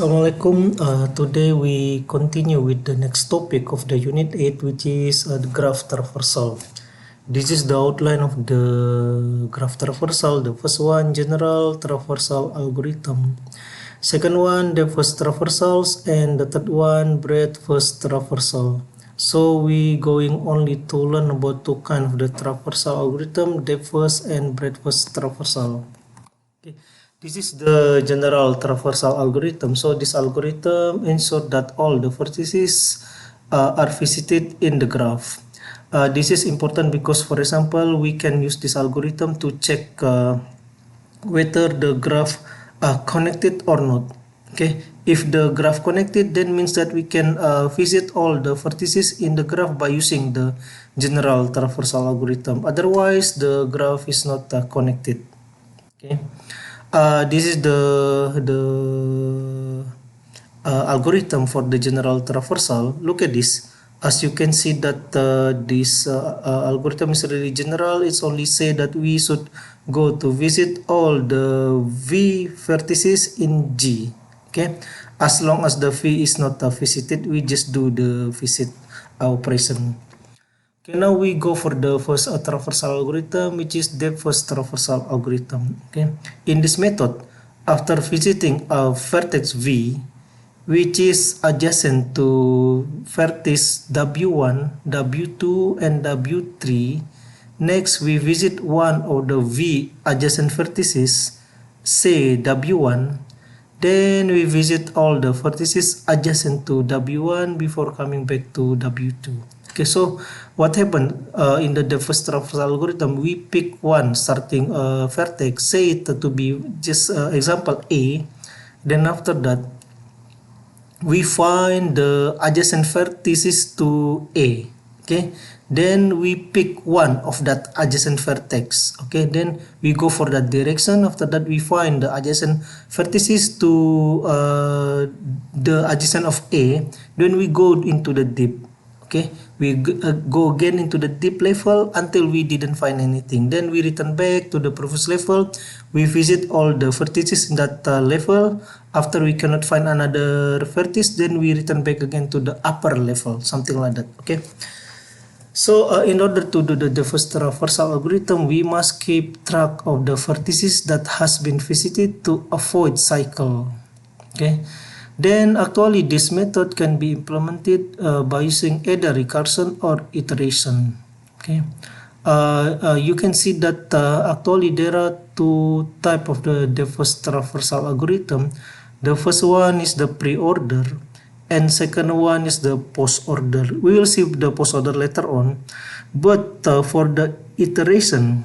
Assalamualaikum. Today we continue with the next topic of the Unit 8, which is the graph traversal. This is the outline of the graph traversal. The first one, general traversal algorithm. Second one, depth first traversals, and the third one, breadth first traversal. So we going only to learn about two kinds of the traversal algorithm, depth first and breadth first traversal. Okay. This is the general traversal algorithm. So this algorithm ensures that all the vertices are visited in the graph. This is important because, for example, we can use this algorithm to check whether the graph connected or not. Okay, if the graph connected, then means that we can visit all the vertices in the graph by using the general traversal algorithm. Otherwise, the graph is not connected. Okay. This is the algorithm for the general traversal. Look at this. As you can see that this algorithm is really general. It's only say that we should go to visit all the V vertices in G. Okay. As long as the V is not visited, we just do the visit operation. Okay, now we go for the first traversal algorithm, which is depth first traversal algorithm. Okay, in this method, after visiting a vertex V, which is adjacent to vertex W1, W2, and W3, next we visit one of the V adjacent vertices, say W1. Then we visit all the vertices adjacent to W1 before coming back to W2. Okay, so what happened in the depth first traversal algorithm? We pick one starting vertex, say it to be just example A. Then after that, we find the adjacent vertices to A. Okay, then we pick one of that adjacent vertex. Okay, then we go for that direction. After that, we find the adjacent vertices to the adjacent of A. Then we go into the deep. Okay, we go again into the deep level until we didn't find anything. Then we return back to the previous level. We visit all the vertices in that level. After we cannot find another vertex, then we return back again to the upper level, something like that. Okay. So in order to do the first traversal algorithm, we must keep track of the vertices that has been visited to avoid cycle. Okay. Then actually this method can be implemented by using either recursion or iteration. Okay, you can see that actually there are two types of the depth first traversal algorithm. The first one is the pre-order, and second one is the post-order. We will see the post-order later on, but for the iteration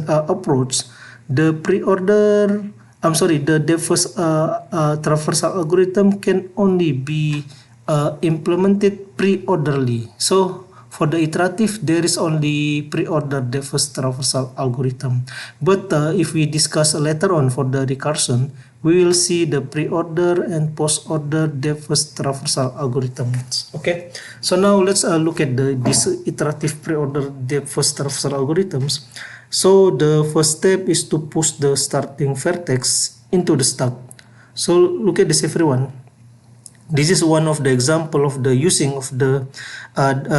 approach, the pre-order the depth first traversal algorithm can only be implemented pre-orderly. So for the iterative, there is only pre-order depth first traversal algorithm. But if we discuss later on for the recursion, we will see the pre-order and post-order depth first traversal algorithms. Okay, so now let's look at this iterative pre-order depth first traversal algorithms. So the first step is to push the starting vertex into the stack. So look at this, everyone. This is one of the example of the using of the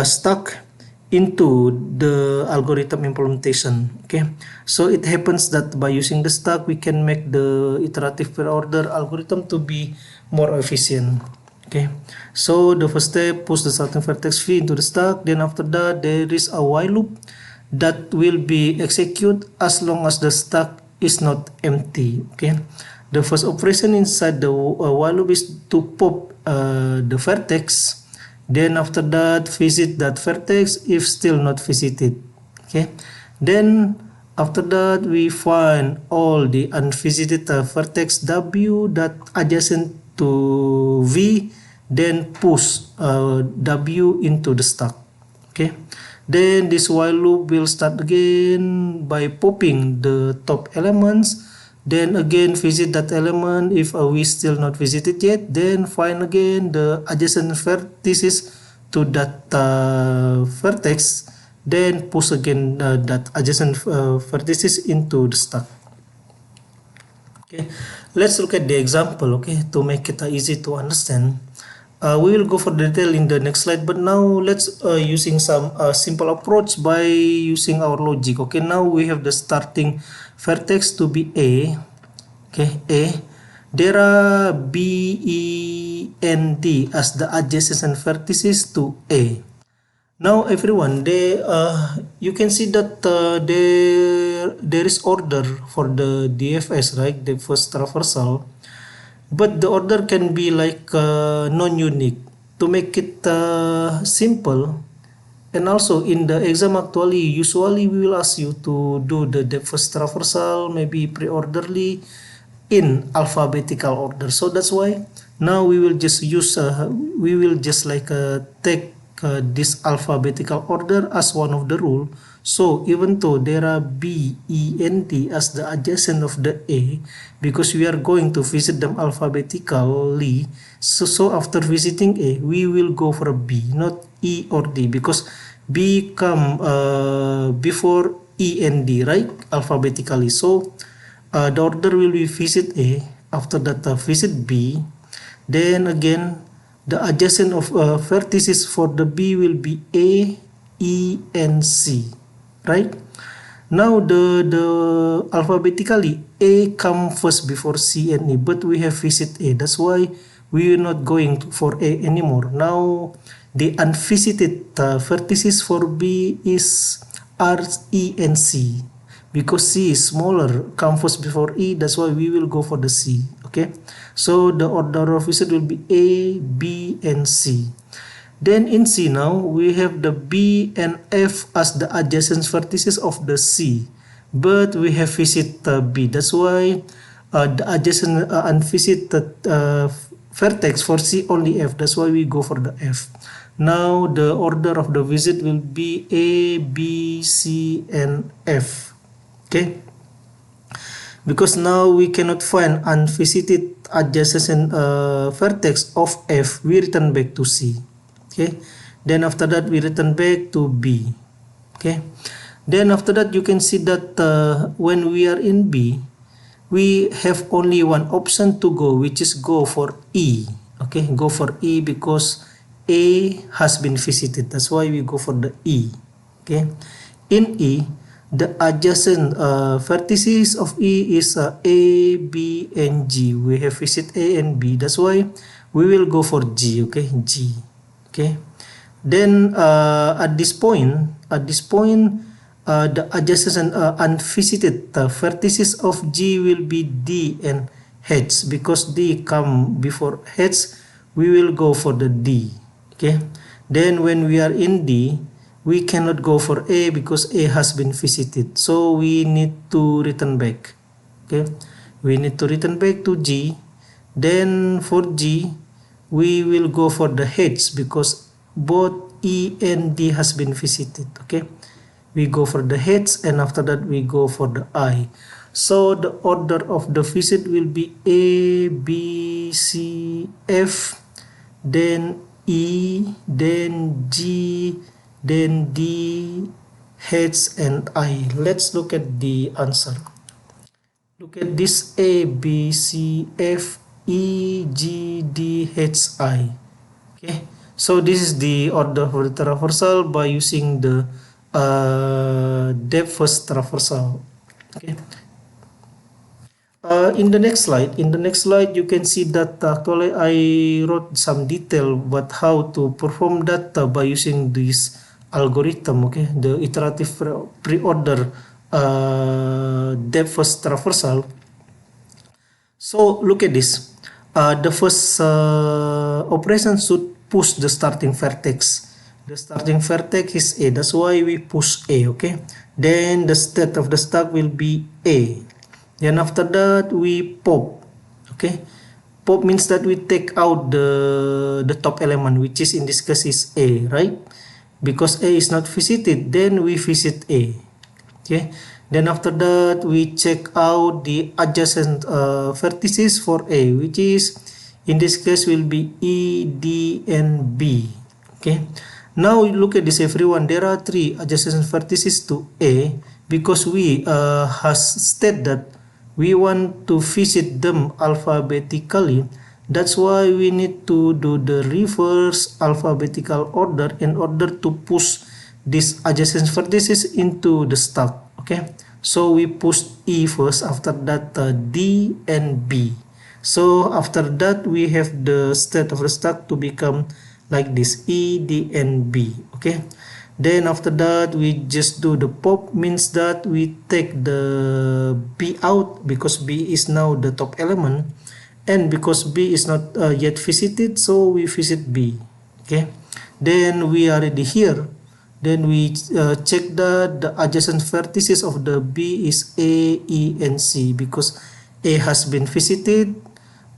stack into the algorithm implementation. Okay, so it happens that by using the stack, we can make the iterative pre-order algorithm to be more efficient. Okay, so the first step, push the starting vertex V into the stack. Then after that, there is a while loop that will be executed as long as the stack is not empty. Okay, the first operation inside the while loop is to pop the vertex. Then after that, visit that vertex if still not visited. Okay, then after that, we find all the unvisited vertex W that adjacent to V, then push W into the stack. Okay, then this while loop will start again by popping the top elements. Then again visit that element. If we still not visited yet, then find again the adjacent vertices to that vertex. Then push again that adjacent vertices into the stack. Okay, Let's look at the example, okay, to make it easy to understand. We will go for the detail in the next slide, but now let's using some simple approach by using our logic. Okay, now we have the starting vertex to be A. Okay, A. There are B, E, and D as the adjacent vertices to A. Now everyone, you can see that there is order for the DFS, right? The first traversal. But the order can be like non-unique. To make it simple, and also in the exam actually, usually we will ask you to do the first traversal, maybe pre-orderly in alphabetical order. So that's why now we will just use, we will just like take this alphabetical order as one of the rule. So even though there are B, E, and D as the adjacent of the A, because we are going to visit them alphabetically, so after visiting A, we will go for B, not E or D, because B come before E and D, right? Alphabetically. So the order will be visit A, after that visit B, then again the adjacent of vertices for the B will be A, E, and C, right? Now the alphabetically A come first before C and E, but we have visit A. That's why we are not going for A anymore. Now the unvisited vertices for B is R, E, and C. Because C is smaller, come first before E, that's why we will go for the C. Okay, so the order of visit will be A, B, and C. Then in C now, we have the B and F as the adjacent vertices of the C. But we have visit B. That's why the adjacent unvisited vertex for C only F. That's why we go for the F. Now the order of the visit will be A, B, C, and F. Okay, because now we cannot find unvisited adjacent vertex of F, we return back to C. Okay, then after that we return back to B. Okay, then after that you can see that when we are in B, we have only one option to go, which is go for E. Okay, go for E because A has been visited. That's why we go for the E. Okay, in E, the adjacent vertices of E is A, B, and G. We have visit A and B. That's why we will go for G. Okay, G. Okay. Then at this point, the adjacent unvisited vertices of G will be D and H. Because D come before H, we will go for the D. Okay. Then when we are in D, we cannot go for A because A has been visited. So we need to return back. Okay, we need to return back to G. Then for G, we will go for the H because both E and D has been visited. Okay, we go for the H and after that we go for the I. So the order of the visit will be A, B, C, F, then E, then G, then D, H, and I. Let's look at the answer. Look at this A, B, C, F, E, G, D, H, I. Okay, so this is the order for the traversal by using the depth first traversal. Okay. In the next slide, you can see that actually I wrote some detail about how to perform that by using this algorithm. Okay, the iterative pre-order depth first traversal. So look at this. The first operation should push the starting vertex. The starting vertex is A. That's why we push A. Okay. Then the state of the stack will be A. Then after that we pop. Okay, pop means that we take out the top element, which is in this case is A, right? Because A is not visited, then we visit A. Okay, then after that we check out the adjacent vertices for A, which is in this case will be E, D, and B. Okay, now look at this everyone. There are 3 adjacent vertices to A because we has stated that we want to visit them alphabetically. That's why we need to do the reverse alphabetical order in order to push these adjacent vertices into the stack. Okay, so we push E first, after that D and B. So after that we have the state of the stack to become like this, E, D, and B. Okay, then after that we just do the pop, means that we take the B out because B is now the top element, and because B is not yet visited, so we visit B. Okay, then we are already here. Then we check that the adjacent vertices of the B is A, E, and C, because A has been visited.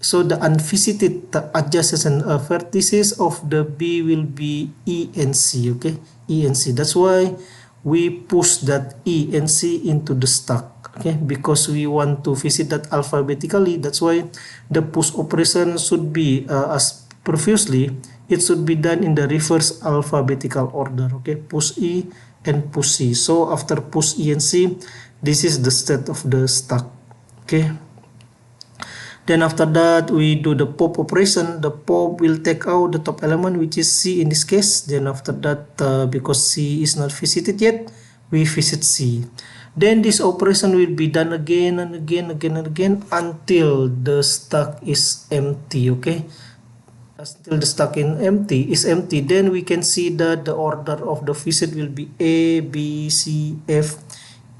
So the unvisited adjacent vertices of the B will be E and C. Okay, E and C. That's why we push that E and C into the stack. Okay, because we want to visit that alphabetically. That's why the push operation should be as previously. It should be done in the reverse alphabetical order. Okay, push E and push C. So after push E and C, this is the state of the stack. Okay. Then after that we do the pop operation. The pop will take out the top element, which is C in this case. Then after that, because C is not visited yet, we visit C. Then this operation will be done again and again and again until the stack is empty. Okay, until the stack is empty, then we can see that the order of the visit will be A, B, C, F,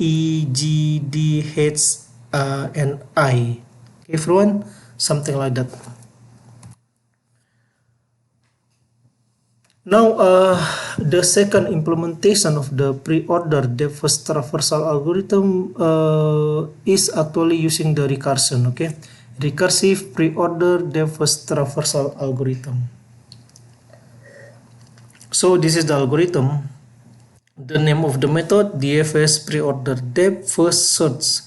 E, G, D, H, and I. Okay, everyone, something like that. Now, the second implementation of the pre-order depth-first traversal algorithm is actually using the recursion. Okay, recursive pre-order depth-first traversal algorithm. So this is the algorithm. The name of the method, DFS pre-order depth-first search.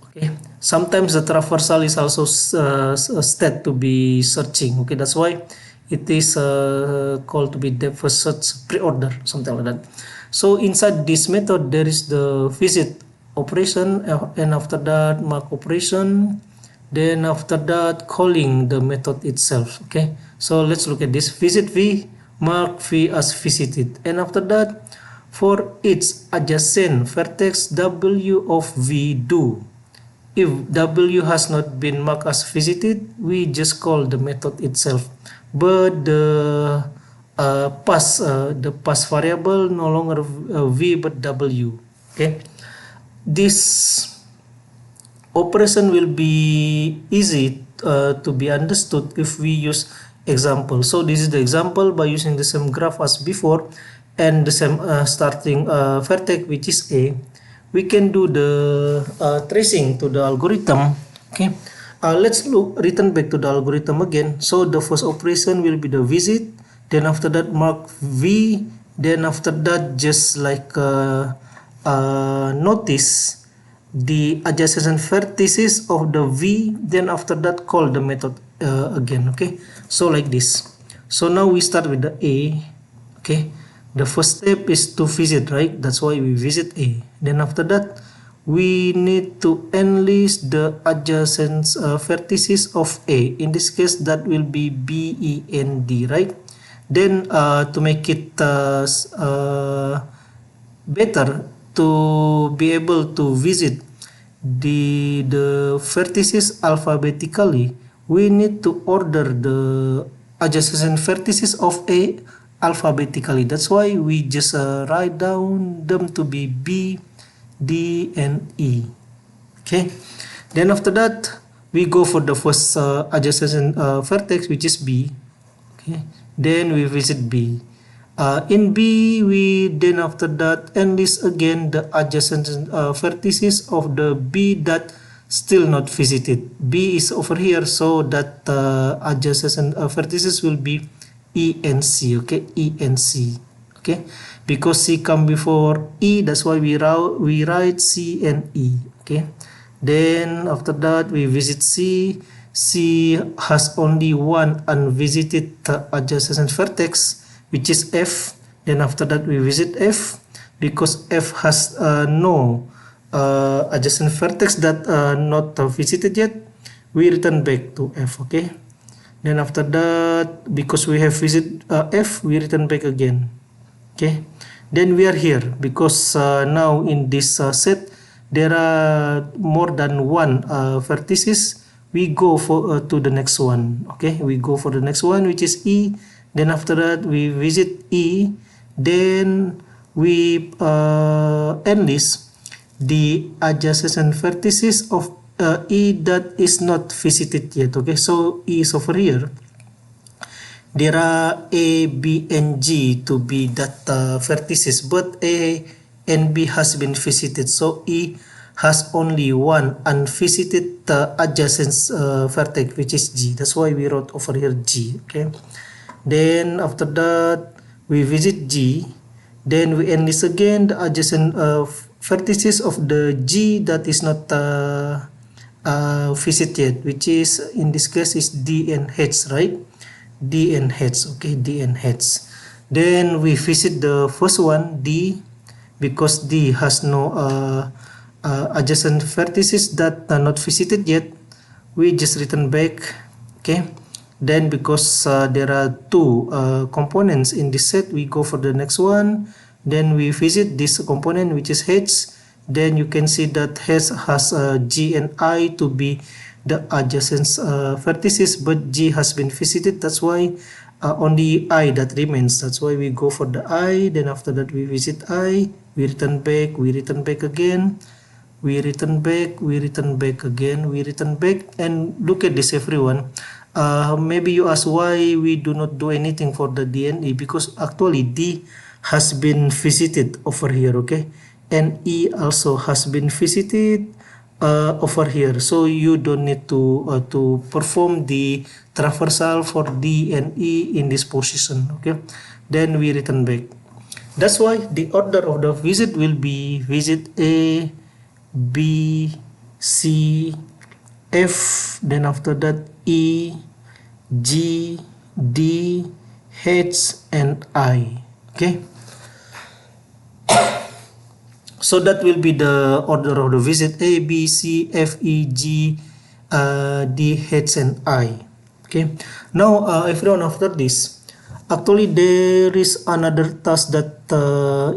Okay, sometimes the traversal is also state to be searching. Okay, that's why it is called to be depth first search pre-order, something like that. So inside this method there is the visit operation, and after that mark operation, then after that calling the method itself. Okay, so let's look at this. Visit V, mark V as visited, and after that for each adjacent vertex W of V do. If W has not been marked as visited, we just call the method itself, but the pass variable no longer V but W. Okay, this operation will be easy to be understood if we use example. So this is the example by using the same graph as before and the same starting vertex, which is A. We can do the tracing to the algorithm. Okay, let's return back to the algorithm again. So the first operation will be the visit, then after that mark V, then after that just like notice the adjacent vertices of the V, then after that call the method again. Okay, so like this. So now we start with the A. Okay, the first step is to visit, right? That's why we visit A. Then after that, we need to enlist the adjacent vertices of A. In this case, that will be B, E, and D, right? Then to make it better to be able to visit the vertices alphabetically, we need to order the adjacent vertices of A alphabetically. That's why we just write down them to be B, D, and E. Okay, then after that we go for the first adjacent vertex, which is B. Okay, then we visit B. In B, we then after that enlist again the adjacent vertices of the B that still not visited. B is over here, so that adjacent vertices will be E and C. Okay, E and C. Okay, because C come before E, that's why we write C and E. Okay, then after that we visit C. C has only one unvisited adjacent vertex, which is F. Then after that we visit F, because F has no adjacent vertex that not visited yet, we return back to F. Okay, then after that, because we have visit F, we return back again. Okay, then we are here because now in this set there are more than one vertices. We go for to the next one. Okay, we go for the next one, which is E. Then after that we visit E. Then we enlist the adjacent vertices of E that is not visited yet. Okay, so E is over here. There are A, B, and G to be that vertices, but A and B has been visited, so E has only one unvisited adjacent vertex, which is G. That's why we wrote over here G. Okay, then after that we visit G, then we enlist again the adjacent vertices of the G that is not visited, which is in this case is D and H, right? D and H. Okay, D and H. Then we visit the first one, D, because D has no adjacent vertices that are not visited yet. We just return back. Okay, then because there are two components in this set, we go for the next one. Then we visit this component, which is H. Then you can see that H has G and I to be the adjacent vertices, but G has been visited. That's why only I that remains. That's why we go for the I. Then after that we visit I. We return back. We return back again. We return back. We return back again. We return back. And look at this, everyone. Maybe you ask why we do not do anything for the D and E, because actually D has been visited over here. Okay, and E also has been visited over here, so you don't need to perform the traversal for D and E in this position. Okay, then we return back. That's why the order of the visit will be visit A, B, C, F, then after that E, G, D, H, and I. Okay, so that will be the order of the visit: A, B, C, F, E, G, D, H, and I. Okay, now everyone, after this, actually there is another task that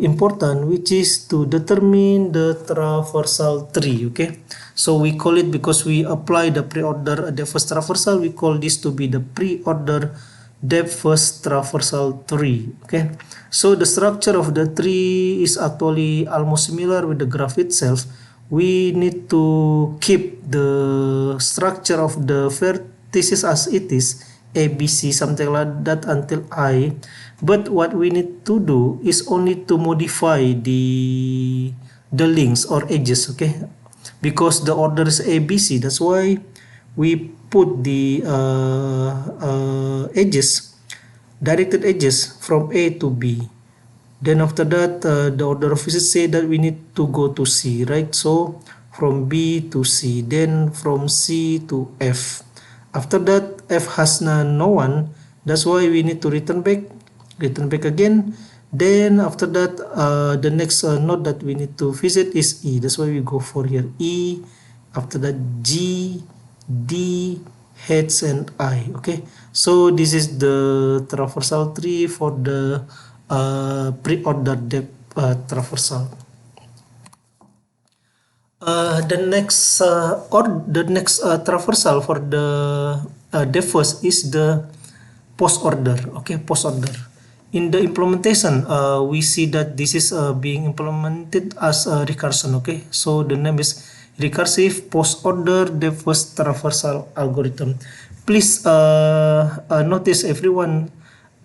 important, which is to determine the traversal tree. Okay, so we call it, because we apply the pre-order depth first traversal, we call this to be the pre-order depth first traversal tree. Okay, so the structure of the tree is actually almost similar with the graph itself. We need to keep the structure of the vertices as it is, A, B, C, something like that until I. But what we need to do is only to modify the links or edges. Okay, because the order is A, B, C. That's why we put the edges, directed edges from A to B. Then after that, the order of visit say that we need to go to C, right? So from B to C, then from C to F. After that, F has no one. That's why we need to return back again. Then after that, the next node that we need to visit is E. That's why we go for here E. After that, G, D, H, and I. Okay, so this is the traversal tree for the pre-order depth traversal. The next traversal for the depth first is the post order. Okay, post order. In the implementation, we see that this is being implemented as a recursion. Okay, so the name is recursive post order depth first traversal algorithm. Please notice, everyone,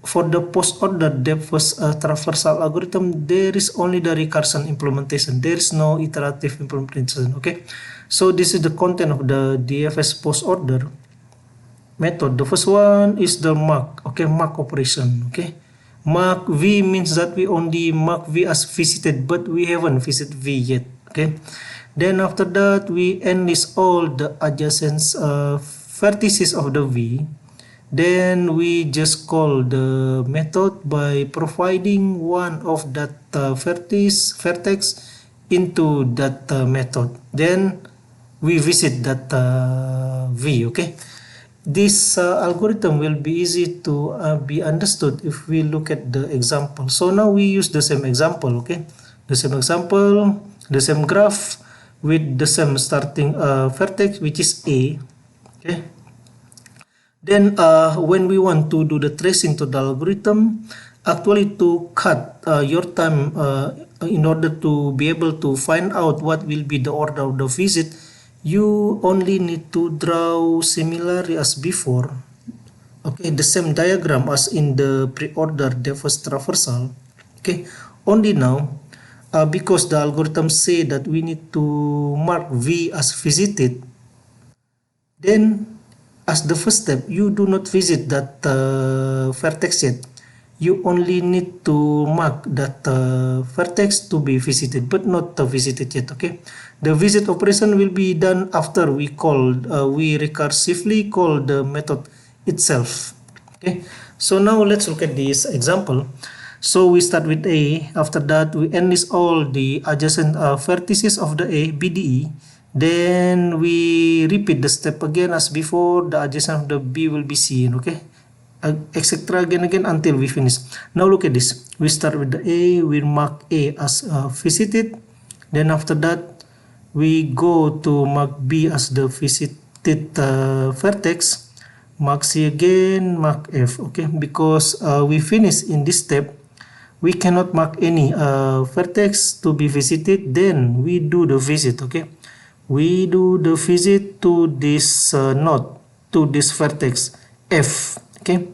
for the post order depth first traversal algorithm, there is only the recursion implementation. There is no iterative implementation. Okay, so this is the content of the DFS post order method. The first one is the mark. Okay, mark operation. Okay, mark V means that we only mark V as visited, but we haven't visited V yet. Okay, then after that we enlist all the adjacent vertices of the V. Then we just call the method by providing one of that vertex into that method. Then we visit that v. Okay, this algorithm will be easy to be understood if we look at the example. So now we use the same example. Okay, the same example, the same graph with the same starting vertex, which is a. Okay, then when we want to do the tracing to the algorithm, actually to cut your time in order to be able to find out what will be the order of the visit, you only need to draw similarly as before. Okay, the same diagram as in the pre-order DevOps traversal. Okay, only now, because the algorithm say that we need to mark V as visited, then as the first step, you do not visit that vertex yet. You only need to mark that vertex to be visited, but not visited yet. Okay, the visit operation will be done after we recursively call the method itself. Okay, so now let's look at this example. So we start with A. After that, we enlist all the adjacent vertices of the A, BDE. Then we repeat the step again as before. The adjacent of the B will be seen. Okay, etc. again until we finish. Now look at this. We start with the A. We mark A as visited. Then after that, we go to mark B as the visited vertex. Mark C again, mark F. Okay, because we finish in this step, we cannot mark any vertex to be visited. Then we do the visit. Okay, we do the visit to this node, to this vertex F. Okay,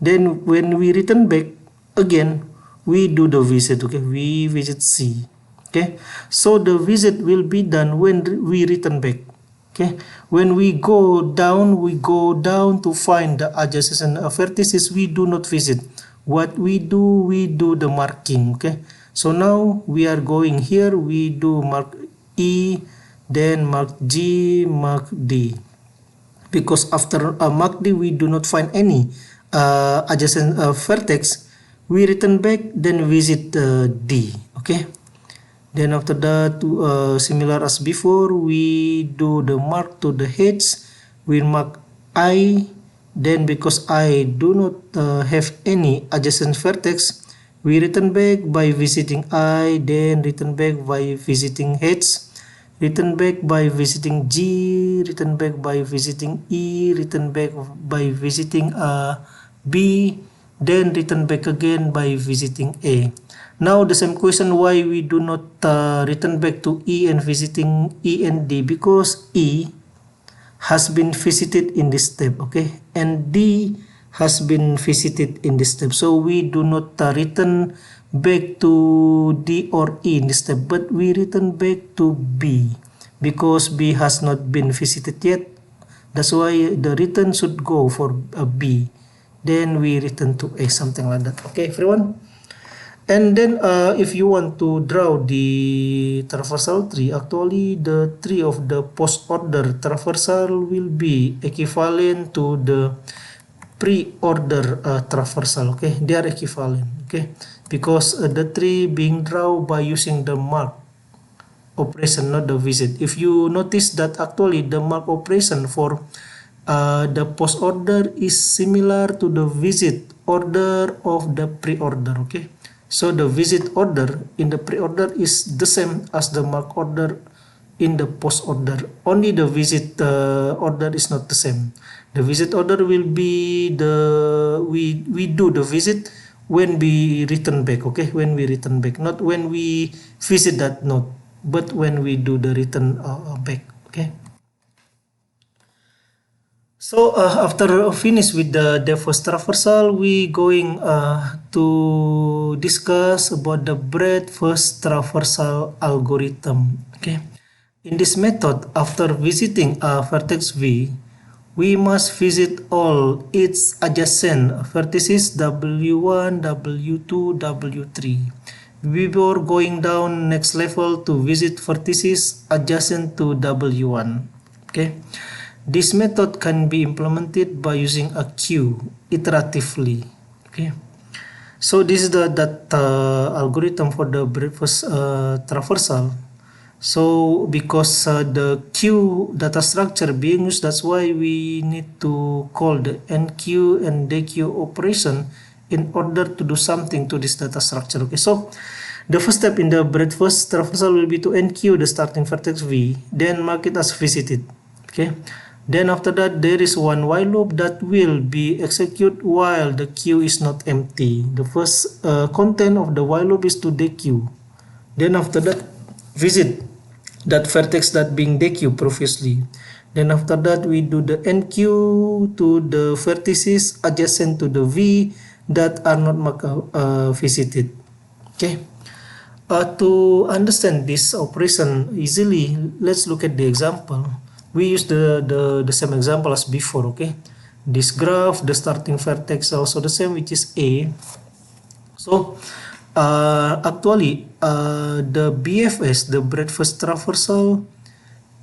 then when we return back again, we do the visit. Okay, we visit C. Okay, so the visit will be done when we return back. Okay, when we go down to find the adjacent vertices. We do not visit. What we do the marking. Okay, so now we are going here. We do mark E, then mark G, mark D. Because after mark D, we do not find any adjacent vertex. We return back, then visit D. Okay. Then after that, similar as before, we do the mark to the heads. We mark I. Then because I do not have any adjacent vertex, we return back by visiting I. Then return back by visiting heads. Return back by visiting G. Return back by visiting E. Return back by visiting B. Then return back again by visiting A. Now the same question, why we do not return back to E and visiting E and D? Because E has been visited in this step, okay, and D has been visited in this step. So we do not return back to D or E in this step, but we return back to B because B has not been visited yet. That's why the return should go for B. Then we return to A, something like that. Okay, everyone? And then if you want to draw the traversal tree, actually the tree of the post-order traversal will be equivalent to the pre-order traversal. Okay, they are equivalent. Okay, because the tree being drawn by using the mark operation, not the visit. If you notice that actually the mark operation for the post-order is similar to the visit order of the pre-order. Okay. So the visit order in the pre-order is the same as the mark order in the post order. Only the visit order is not the same. The visit order will be we do the visit when we return back. Okay, when we return back, not when we visit that node, but when we do the return back. Okay. So after finish with the DevOps traversal, we going to discuss about the breadth first traversal algorithm. Okay, in this method, after visiting a vertex V, we must visit all its adjacent vertices W1, W2, W3 before going down next level to visit vertices adjacent to W1. Okay. This method can be implemented by using a queue iteratively. Okay, so this is that algorithm for the breadth first traversal. So because the queue data structure being used, that's why we need to call the enqueue and dequeue operation in order to do something to this data structure. Okay, so the first step in the breadth-first traversal will be to enqueue the starting vertex v, then mark it as visited. Okay, then after that there is one while loop that will be executed while the queue is not empty. The first content of the while loop is to dequeue. Then after that, visit that vertex that being dequeue previously. Then after that, we do the enqueue to the vertices adjacent to the V that are not visited. Okay. To understand this operation easily, let's look at the example. We use the same example as before. Okay. This graph, the starting vertex also the same, which is A. So actually, the BFS, the breadth-first traversal,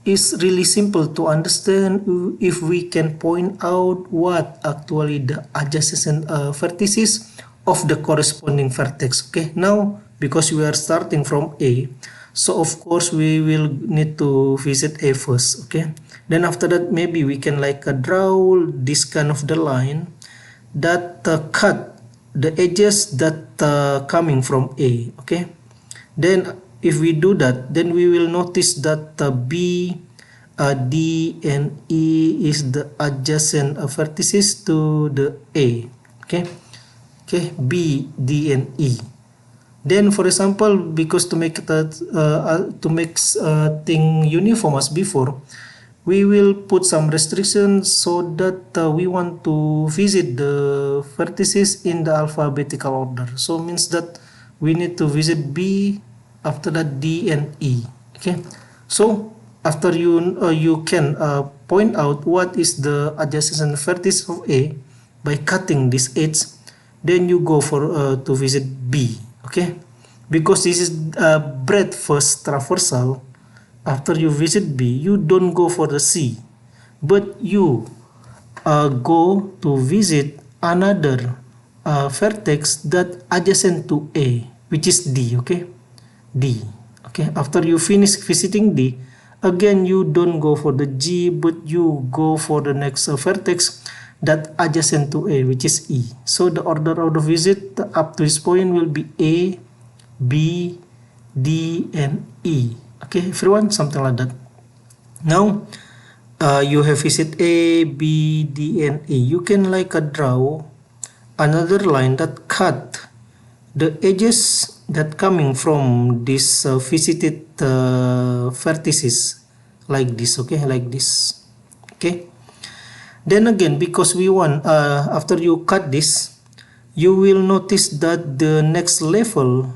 is really simple to understand if we can point out what actually the adjacent vertices of the corresponding vertex. Okay, now because we are starting from A, so of course we will need to visit A first. Okay, then after that maybe we can like draw this kind of the line that cut the edges that coming from A. Okay, then if we do that, then we will notice that B, D, and E is the adjacent vertices to the A. Okay, B, D, and E. Then, for example, because to make thing uniform as before, we will put some restrictions so that we want to visit the vertices in the alphabetical order. So means that we need to visit B, after that D and E. Okay, so after you can point out what is the adjacent vertex of A by cutting this edge, then you go for to visit B. Okay, because this is breadth-first traversal. After you visit B, you don't go for the C, but you go to visit another vertex that adjacent to A, which is D. Okay, D. Okay, after you finish visiting D, again you don't go for the G, but you go for the next vertex that adjacent to A, which is E. So the order of the visit up to this point will be A, B, D, and E. Okay, everyone, something like that. Now, you have visit A, B, D, and E. You can like draw another line that cut the edges that coming from this visited vertices like this. Okay, like this. Okay. Then again, because we want after you cut this, you will notice that the next level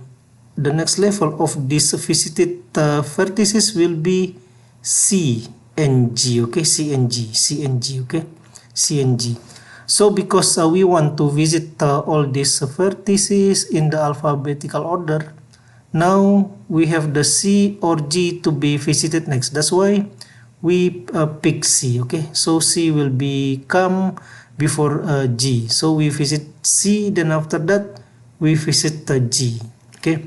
of this visited vertices will be C and G. Okay, C and G. Okay, C and G. So because we want to visit all these vertices in the alphabetical order, now we have the C or G to be visited next. That's why we pick C. Okay, so C will come before G. So we visit C, then after that we visit G. Okay,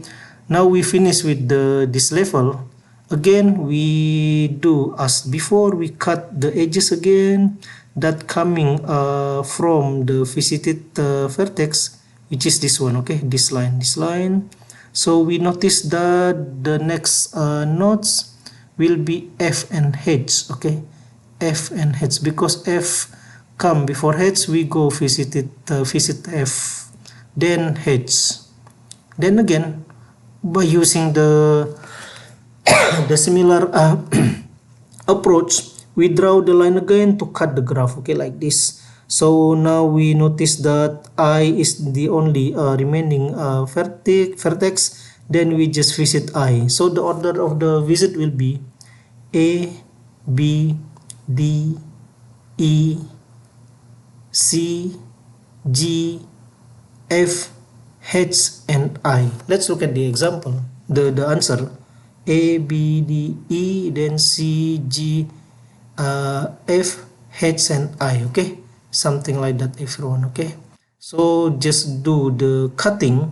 now we finish with this level. Again, we do as before, we cut the edges again that coming from the visited vertex, which is this one. Okay, this line. So we notice that the next nodes will be F and H. Okay, F and H, because F come before H, we go visit F, then H. Then again, by using the similar approach, we draw the line again to cut the graph. Okay, like this. So now we notice that I is the only remaining vertex. Then we just visit I. So the order of the visit will be A, B, D, E, C, G, F, H, and I. Let's look at the example. The answer: A, B, D, E, then C, G, F, H, and I. Okay, something like that, everyone. Okay, so just do the cutting.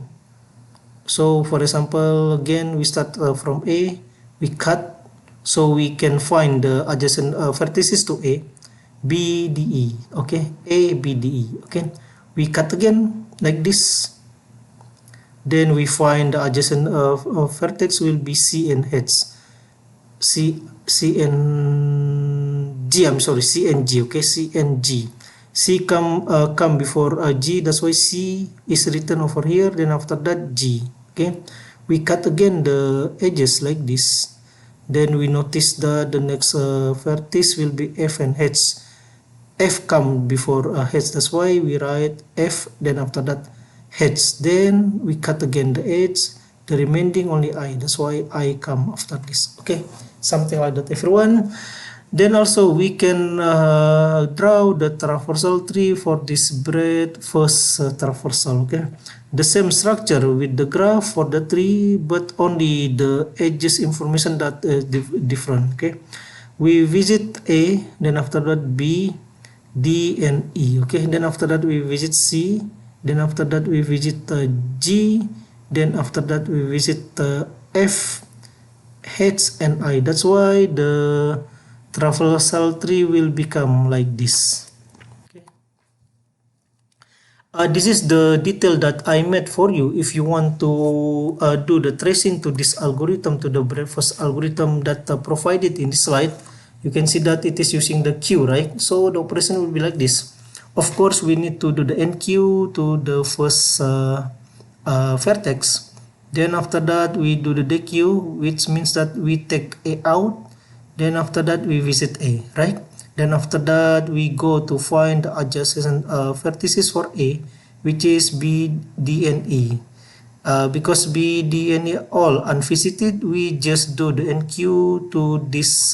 So for example, again we start from A, we cut so we can find the adjacent vertices to A, B, D, E. Okay, A, B, D, E. Okay, we cut again like this. Then we find the adjacent vertex will be C and H. C and G. I'm sorry, C and G. Okay, C and G. C come before G. That's why C is written over here. Then after that G. Okay, we cut again the edges like this. Then we notice that the next vertex will be F and H. F come before H. That's why we write F. Then after that H. Then we cut again the edge. The remaining only I. That's why I come after this. Okay, something like that, everyone. Then also we can draw the traversal tree for this breadth first traversal. Okay, the same structure with the graph for the tree, but only the edges information that is different. Okay, we visit A, then after that B, D, and E. Okay, then after that we visit C, then after that we visit G, then after that we visit F, H, and I. That's why the traversal tree will become like this. Okay. This is the detail that I made for you. If you want to do the tracing to this algorithm, to the breadth-first algorithm that provided in this slide, you can see that it is using the queue, right? So the operation will be like this. Of course, we need to do the NQ to the first vertex. Then after that, we do the DQ, which means that we take A out. Then after that, we visit A, right? Then after that, we go to find the adjacent vertices for A, which is B, D, and E. Because B, D, and E all unvisited, we just do the NQ to this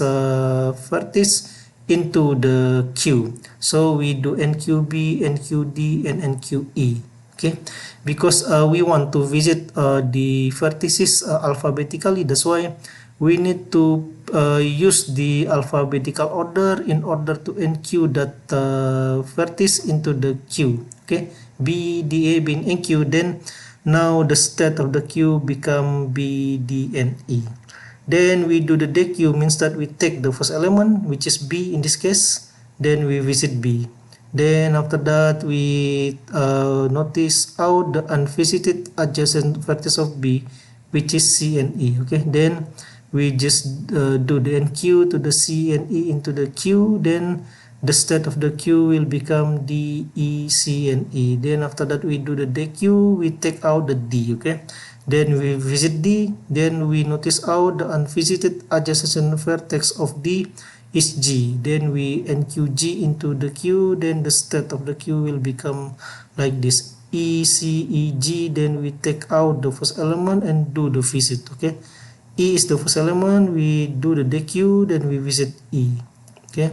vertex into the Q. So we do NQB, NQD, and NQE. Okay, because we want to visit the vertices alphabetically. That's why we need to use the alphabetical order in order to NQ that vertex into the Q. Okay, B, D, A being NQ, then now the state of the Q become B, D, and E. Then we do the DQ, means that we take the first element, which is B in this case, then we visit B. Then after that, we notice out the unvisited adjacent vertex of B, which is C and E. Okay, then we just do the NQ to the C and E into the Q. Then the state of the Q will become D, E, C, and E. Then after that, we do the DQ, we take out the D. Okay, then we visit D. Then we notice out the unvisited adjacent vertex of D is G. Then we NQG into the Q. Then the state of the Q will become like this: E, C, E, G. Then we take out the first element and do the visit. Okay, E is the first element. We do the DQ. Then we visit E. Okay.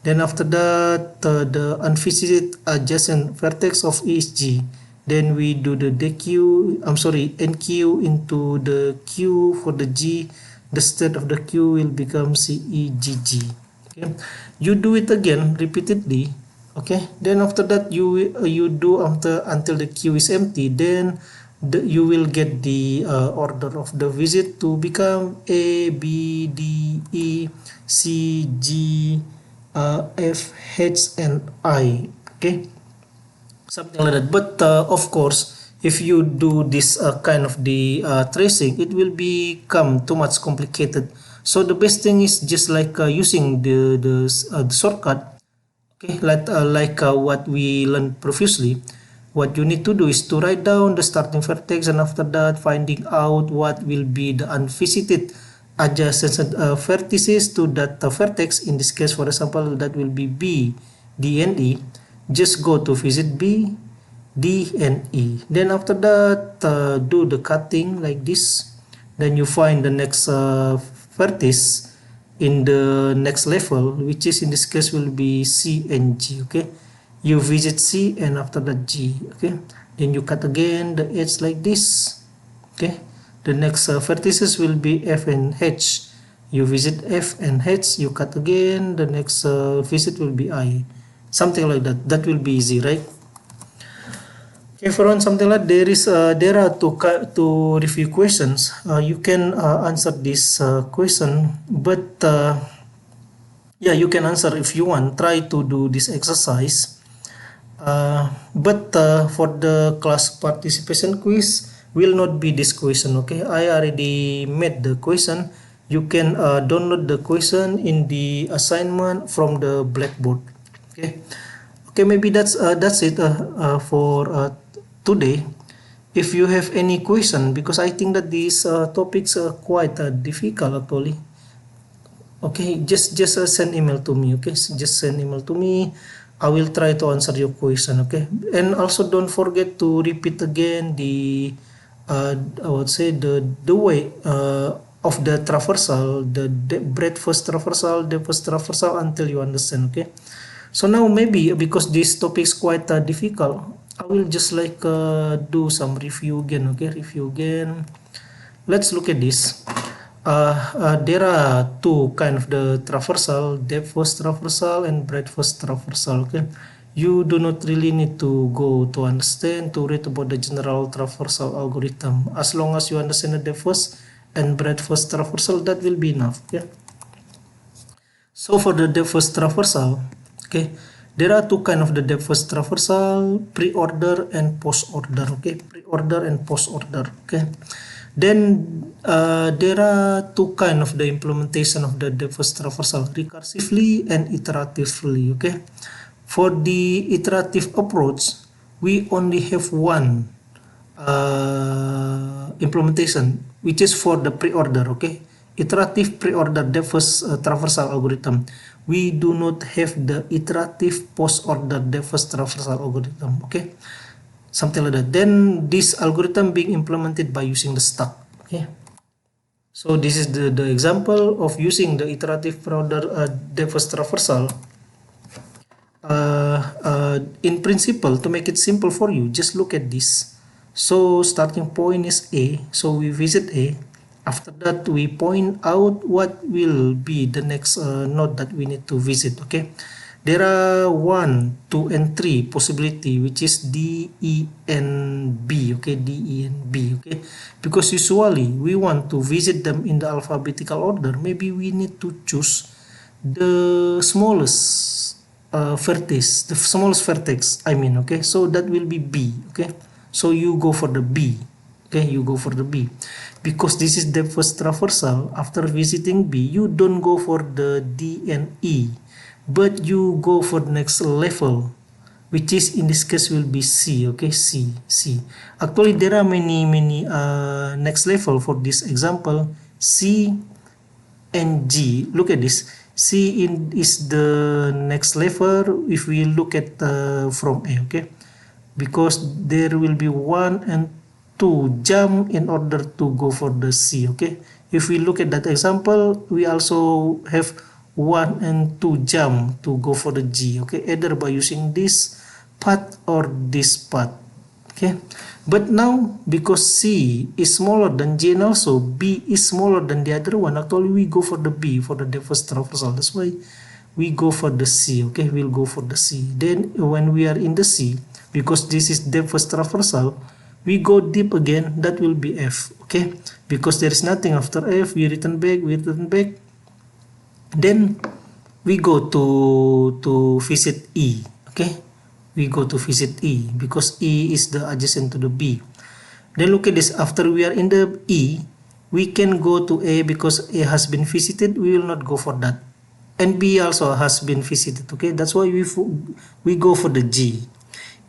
Then after that, the unvisited adjacent vertex of E is G. Then we do the NQ into the Q for the G. The state of the Q will become C, E, G, G. Okay, you do it again repeatedly. Okay, then after that you do until the Q is empty. Then you will get the order of the visit to become A, B, D, E, C, G, F, H, and I. Okay, something like that. But of course, if you do this kind of the tracing, it will become too much complicated. So the best thing is just like using the shortcut. Okay, like what we learned previously. What you need to do is to write down the starting vertex, and after that finding out what will be the unvisited adjacent vertices to that vertex. In this case, for example, that will be B, D, and E. Just go to visit B, D, and E. Then after that, do the cutting like this. Then you find the next vertex in the next level, which is in this case will be C and G. Okay, you visit C and after that G. Okay, then you cut again the edge like this. Okay, the next vertices will be F and H. You visit F and H, you cut again. The next visit will be I. Something like that. That will be easy, right? Okay, for one something like there are two review questions. You can answer this question, but yeah, you can answer if you want. Try to do this exercise. But for the class participation quiz, will not be this question. Okay, I already made the question. You can download the question in the assignment from the Blackboard. Okay. Okay, maybe that's it for today. If you have any question, because I think that these topics are quite difficult actually. Okay, just send email to me. Okay, just send email to me. I will try to answer your question. Okay, and also don't forget to repeat again the I would say the way of the traversal, the breadth first traversal, the first traversal until you understand. Okay. So now maybe because this topic is quite difficult, I will just like do some review again. Okay, review again. Let's look at this. There are two kind of the traversal, depth first traversal and breadth first traversal. Okay, you do not really need to go to understand to read about the general traversal algorithm. As long as you understand the depth first and breadth first traversal, that will be enough. Yeah. So for the depth first traversal, okay, there are two kind of the depth first traversal, pre-order and post-order. Okay, pre-order and post-order. Okay, then there are two kind of the implementation of the depth first traversal, recursively and iteratively. Okay, for the iterative approach, we only have one implementation, which is for the pre-order. Okay, iterative pre-order depth first traversal algorithm. We do not have the iterative post-order depth first traversal algorithm. Okay, something like that. Then this algorithm being implemented by using the stack. Okay, so this is the example of using the iterative pre-order depth first traversal. In principle, to make it simple for you, just look at this. So starting point is A, so we visit A. After that, we point out what will be the next node that we need to visit. Okay, there are 1, 2, and 3 possibility, which is D, E, and B. Okay, D, E, and B. Okay, because usually we want to visit them in the alphabetical order. Maybe we need to choose the smallest vertex, the smallest vertex. I mean, okay, so that will be B. Okay, so you go for the B. Okay, you go for the B. Because this is the first traversal, after visiting B, you don't go for the D and E, but you go for the next level, which is in this case will be C. Okay, C. Actually, there are many next level for this example, C and G. Look at this. C is the next level if we look at from A. Okay, because there will be 1 and 2 jump in order to go for the C. Okay, if we look at that example, we also have 1 and 2 jump to go for the G. Okay, either by using this path or this path. Okay, but now because C is smaller than G and also B is smaller than the other one, actually we go for the B, for the depth first traversal. That's why we go for the C. Okay, we'll go for the C. Then when we are in the C, because this is depth first traversal, we go deep again, that will be F. Okay, because there is nothing after F, we return back, then we go to visit E. Okay, we go to visit E because E is the adjacent to the B. Then look at this, after we are in the E, we can go to A because A has been visited, we will not go for that, and B also has been visited. Okay, that's why we go for the G.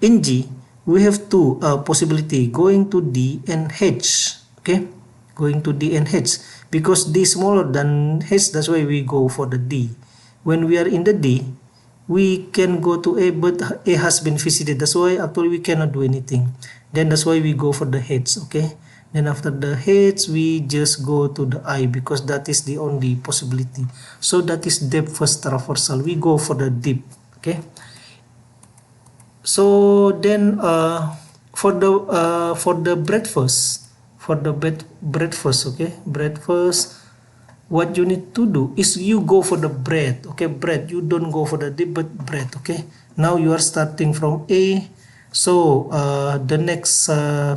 In G, we have two possibility, going to D and H. Okay, going to D and H, because D is smaller than H, that's why we go for the D. When we are in the D, we can go to A, but A has been visited, that's why actually we cannot do anything. Then that's why we go for the H. Okay, then after the H, we just go to the I, because that is the only possibility. So that is depth first traversal, we go for the deep. Okay, so then for the breadth first, okay, breadth first, what you need to do is you go for the breadth. Okay, breadth, you don't go for the deep but breadth. Okay, now you are starting from A, So the next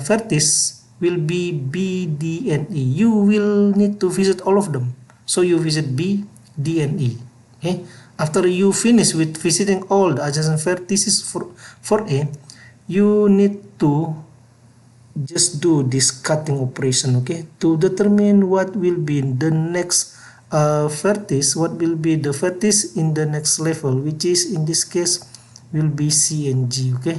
vertex will be B, D, and E. You will need to visit all of them. So you visit B, D, and E. Okay. After you finish with visiting all the adjacent vertices for A, you need to just do this cutting operation, okay, to determine what will be the next vertex, what will be the vertex in the next level, which is in this case will be C and G, okay,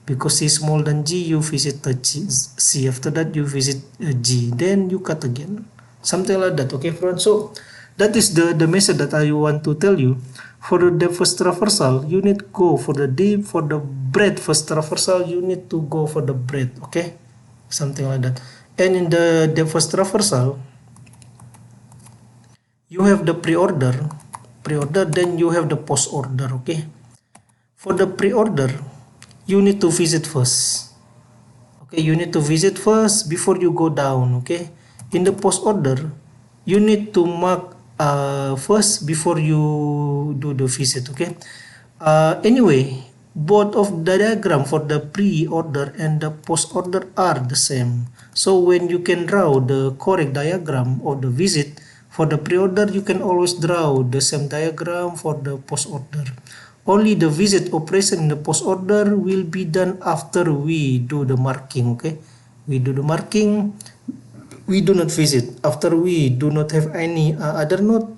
because C is smaller than G, you visit the C, after that you visit G, then you cut again, something like that, okay friends. So that is the method that I want to tell you. For the depth first traversal, you need to go for the deep. For the breadth first traversal, you need to go for the breadth, okay, something like that. And in the depth first traversal, you have the pre-order, then you have the post order, okay. For the pre-order, you need to visit first, okay, you need to visit first before you go down, okay. In the post order, you need to mark first before you do the visit, okay. Anyway, both of the diagram for the pre-order and the post-order are the same. So when you can draw the correct diagram of the visit for the pre-order, you can always draw the same diagram for the post-order. Only the visit operation in the post-order will be done after we do the marking, okay. We do the marking, we do not visit. After we do not have any other node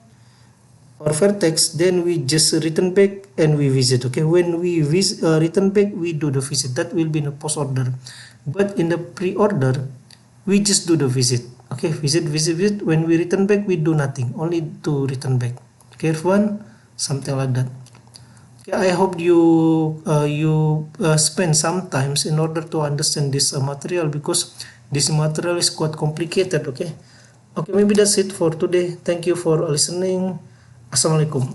or vertex, then we just return back and we visit, okay. When we return back, we do the visit. That will be in the post order, but in the pre-order, we just do the visit, okay. Visit. When we return back, we do nothing, only to return back, okay everyone, something like that. Okay, I hope you spend some times in order to understand this material, because this material is quite complicated, okay. Okay, maybe that's it for today. Thank you for listening. Assalamualaikum.